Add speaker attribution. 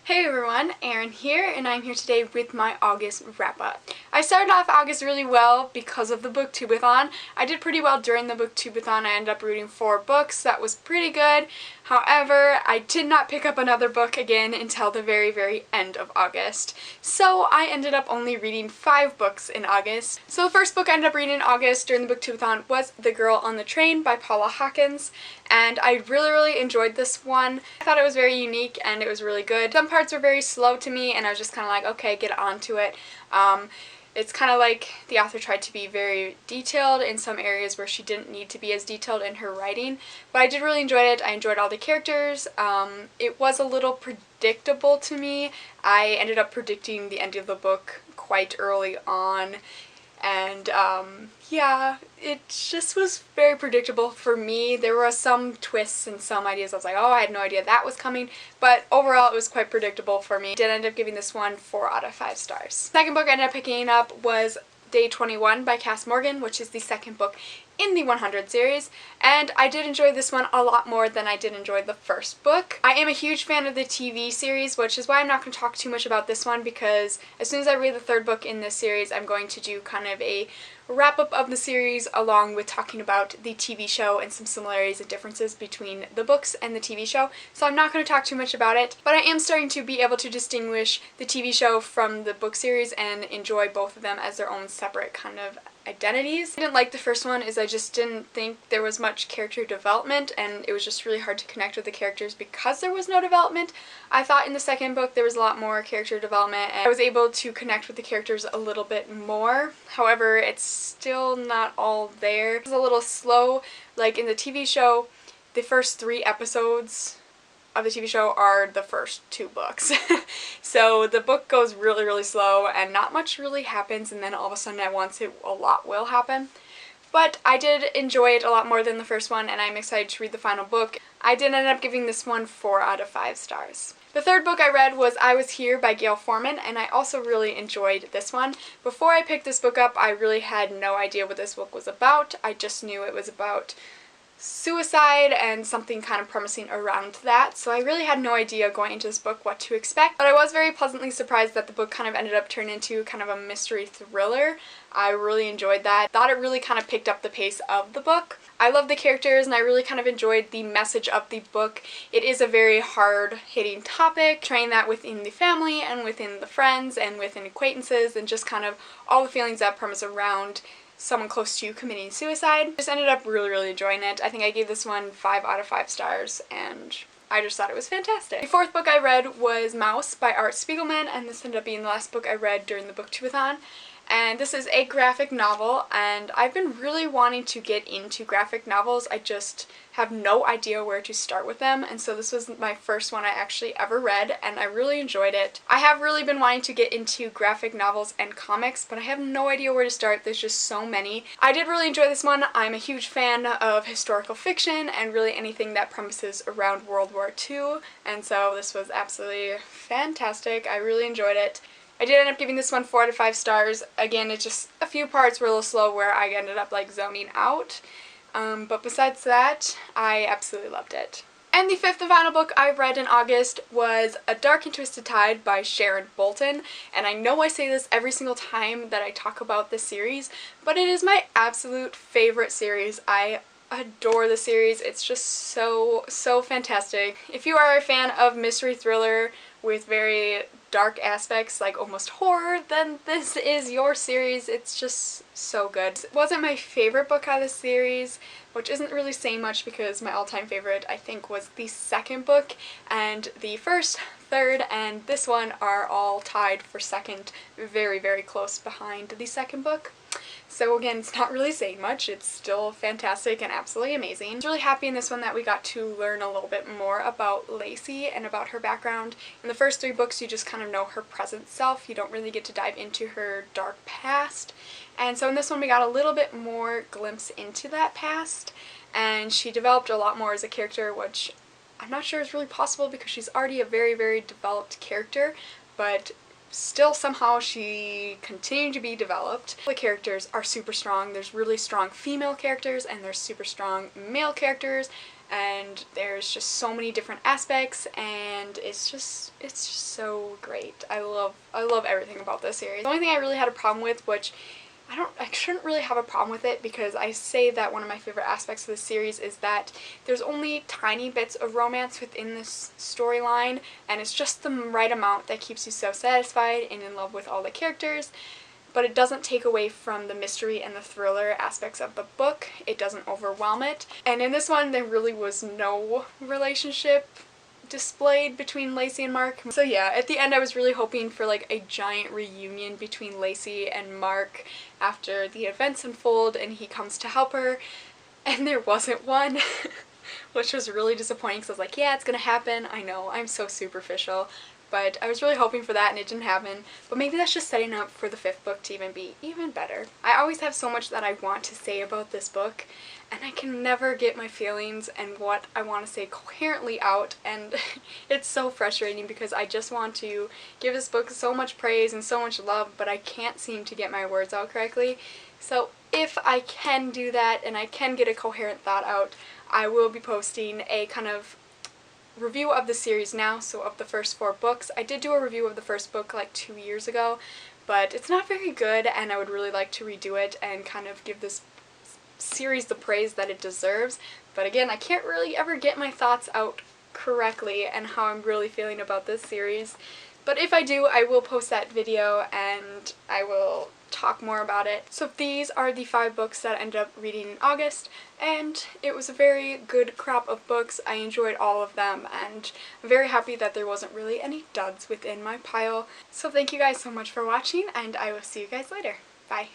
Speaker 1: Hey everyone, Erin here, and I'm here today with my August wrap-up. I started off August really well because of the booktubeathon. I did pretty well during the booktubeathon. I ended up reading 4 books. That was pretty good. However, I did not pick up another book again until the very end of August. So I ended up only reading 5 books in August. So the first book I ended up reading in August during the booktubeathon was The Girl on the Train by Paula Hawkins. And I really enjoyed this one. I thought it was very unique and it was really good. Some parts were very slow to me and I was just kind of like, okay, get on to it. It's kind of like the author tried to be very detailed in some areas where she didn't need to be as detailed in her writing. But I did really enjoy it. I enjoyed all the characters. It was a little predictable to me. I ended up predicting the end of the book quite early on. And yeah, it just was very predictable for me. There were some twists and some ideas I was like, oh, I had no idea that was coming, but overall it was quite predictable for me. I did end up giving this one 4 out of 5 stars. Second book I ended up picking up was Day 21 by Cass Morgan, which is the second book in the 100 series, and I did enjoy this one a lot more than I did enjoy the first book. I am a huge fan of the TV series, which is why I'm not going to talk too much about this one, because as soon as I read the third book in this series, I'm going to do kind of a wrap-up of the series along with talking about the TV show and some similarities and differences between the books and the TV show. So I'm not going to talk too much about it, but I am starting to be able to distinguish the TV show from the book series and enjoy both of them as their own separate kind of identities. I didn't like the first one is I just didn't think there was much character development, and it was just really hard to connect with the characters because there was no development. I thought in the second book there was a lot more character development and I was able to connect with the characters a little bit more. However, it's still not all there. It's a little slow. Like in the TV show, the first 3 episodes of the TV show are the first 2 books. So the book goes really slow and not much really happens, and then all of a sudden at once a lot will happen. But I did enjoy it a lot more than the first one, and I'm excited to read the final book. I did end up giving this one 4 out of 5 stars. The third book I read was I Was Here by Gail Forman, and I also really enjoyed this one. Before I picked this book up, I really had no idea what this book was about. I just knew it was about suicide and something kind of promising around that, so I really had no idea going into this book what to expect, but I was very pleasantly surprised that the book kind of ended up turning into kind of a mystery thriller. I really enjoyed that. Thought it really kind of picked up the pace of the book. I love the characters and I really kind of enjoyed the message of the book. It is a very hard-hitting topic, trying that within the family and within the friends and within acquaintances and just kind of all the feelings that premise around someone close to you committing suicide. Just ended up really enjoying it. I think I gave this one 5 out of 5 stars and I just thought it was fantastic. The fourth book I read was Mouse by Art Spiegelman, and this ended up being the last book I read during the booktubeathon. And this is a graphic novel, and I've been really wanting to get into graphic novels. I just have no idea where to start with them, and so this was my first one I actually ever read, and I really enjoyed it. I have really been wanting to get into graphic novels and comics, but I have no idea where to start. There's just so many. I did really enjoy this one. I'm a huge fan of historical fiction and really anything that premises around World War II, and so this was absolutely fantastic. I really enjoyed it. I did end up giving this one 4 out of 5 stars. Again, it's just a few parts were a little slow where I ended up like zoning out. But besides that, I absolutely loved it. And the fifth and final book I read in August was A Dark and Twisted Tide by Sharon Bolton. And I know I say this every single time that I talk about this series, but it is my absolute favorite series. I adore the series. It's just so fantastic. If you are a fan of mystery thriller with very dark aspects, like almost horror, then this is your series. It's just so good. It wasn't my favorite book out of the series, which isn't really saying much because my all-time favorite I think was the second book, and the first, third, and this one are all tied for second, very close behind the second book. So again, it's not really saying much. It's still fantastic and absolutely amazing. I was really happy in this one that we got to learn a little bit more about Lacey and about her background. In the first 3 books, you just kind of know her present self. You don't really get to dive into her dark past. And so in this one, we got a little bit more glimpse into that past, and she developed a lot more as a character, which I'm not sure is really possible because she's already a very developed character, but still somehow she continued to be developed. The characters are super strong. There's really strong female characters and there's super strong male characters, and there's just so many different aspects, and it's just so great. I love everything about this series. The only thing I really had a problem with, which I shouldn't really have a problem with it, because I say that one of my favorite aspects of the series is that there's only tiny bits of romance within this storyline, and it's just the right amount that keeps you so satisfied and in love with all the characters, but it doesn't take away from the mystery and the thriller aspects of the book. It doesn't overwhelm it. And in this one, there really was no relationship displayed between Lacey and Mark. So yeah, at the end I was really hoping for like a giant reunion between Lacey and Mark after the events unfold and he comes to help her, and there wasn't one. Which was really disappointing, because I was like, yeah, it's gonna happen. I know, I'm so superficial. But I was really hoping for that and it didn't happen. But maybe that's just setting up for the 5th book to even be even better. I always have so much that I want to say about this book, and I can never get my feelings and what I want to say coherently out, and it's so frustrating because I just want to give this book so much praise and so much love, but I can't seem to get my words out correctly. So if I can do that and I can get a coherent thought out, I will be posting a kind of review of the series now, so of the first 4 books. I did do a review of the first book like 2 years ago, but it's not very good, and I would really like to redo it and kind of give this series the praise that it deserves. But again, I can't really ever get my thoughts out correctly and how I'm really feeling about this series. But if I do, I will post that video and I will talk more about it. So these are the 5 books that I ended up reading in August, and it was a very good crop of books. I enjoyed all of them, and I'm very happy that there wasn't really any duds within my pile. So thank you guys so much for watching, and I will see you guys later. Bye.